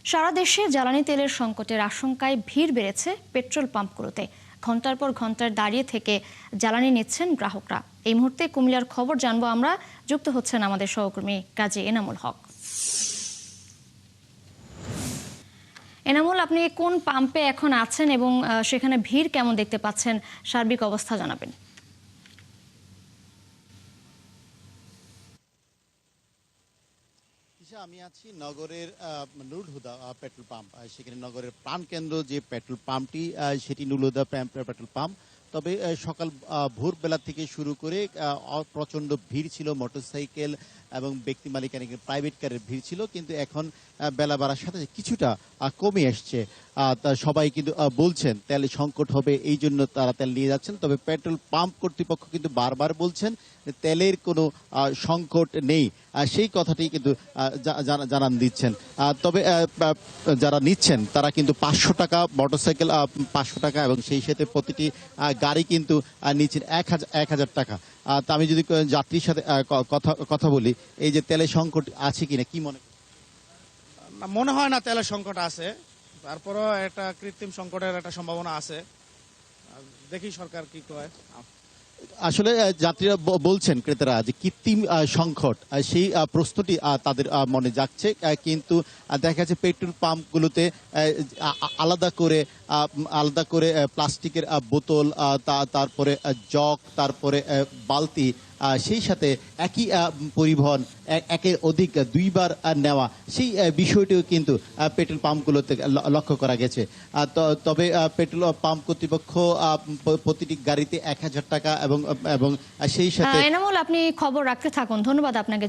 সারা দেশে জ্বালানি তেলের সংকটের আশঙ্কায় ভিড় বেড়েছে পেট্রোল পাম্পগুলোতে। ঘন্টার পর ঘন্টার দাঁড়িয়ে থেকে জ্বালানি নিচ্ছেন গ্রাহকরা। এই মুহূর্তে কুমিল্লার খবর জানবো আমরা, যুক্ত হচ্ছেন আমাদের সহকর্মী কাজী এনামুল হক। এনামুল, আপনি কোন পাম্পে এখন আছেন এবং সেখানে ভিড় কেমন দেখতে পাচ্ছেন, সার্বিক অবস্থা জানাবেন। আমি আছি নগরের নুরুল হুদা পেট্রোল পাম্প। সেখানে নগরের প্রাণকেন্দ্র যে পেট্রোল পাম্পটি, সেটি নুরুল হুদা পেট্রোল পাম্প। তবে সকাল ভোরবেলা থেকে শুরু করে প্রচণ্ড ভিড় ছিল, মোটরসাইকেল এবং ব্যক্তি মালিকানা প্রাইভেট কারের ভিড় ছিল, কিন্তু এখন বেলা বাড়ার সাথে কিছুটা কমে আসছে। তা সবাই কিন্তু বলছেন তেল সংকট হবে, এই জন্য তারা তেল নিয়ে যাচ্ছেন। তবে পেট্রোল পাম্প কর্তৃপক্ষ কিন্তু বারবার বলছেন তেলের কোনো সংকট নেই, সেই কথাটি কিন্তু জানান দিচ্ছেন। তবে যারা নিচ্ছেন তারা কিন্তু 500 টাকা মোটরসাইকেল, 500 টাকা, এবং সেই সাথে প্রতিটি গাড়ি কিন্তু নিচ্ছেন 1000 টাকা। তা আমি যদি যাত্রীর সাথে কথা বলি, এই যে তেলের সংকট আছে কিনা, কি মনে হয় না তেলের সংকট আছে, তারপরও একটা কৃত্রিম সংকটের একটা সম্ভাবনা আছে। দেখি সরকার কি করে। আসলে যাত্রীরা বলছেন, ক্রেতারা, যে কৃত্রিম সংকট, সেই প্রশ্নটি তাদের মনে যাচ্ছে। কিন্তু দেখা যাচ্ছে পেট্রোল পাম্পগুলোতে আলাদা করে প্লাস্টিকের বোতল, তারপরে জগ, তারপরে বালতি, সেই সাথে একই পরিবহন একের অধিক দুইবার নেওয়া, সেই বিষয়টিও কিন্তু পেট্রোল পাম্পগুলোতে লক্ষ্য করা গেছে। তবে পেট্রোল পাম্প কর্তৃপক্ষ প্রতিটি গাড়িতে 1000 টাকা এবং সেই সাথে। এনামুল, আপনি খবর রাখতে থাকুন, ধন্যবাদ আপনাকে।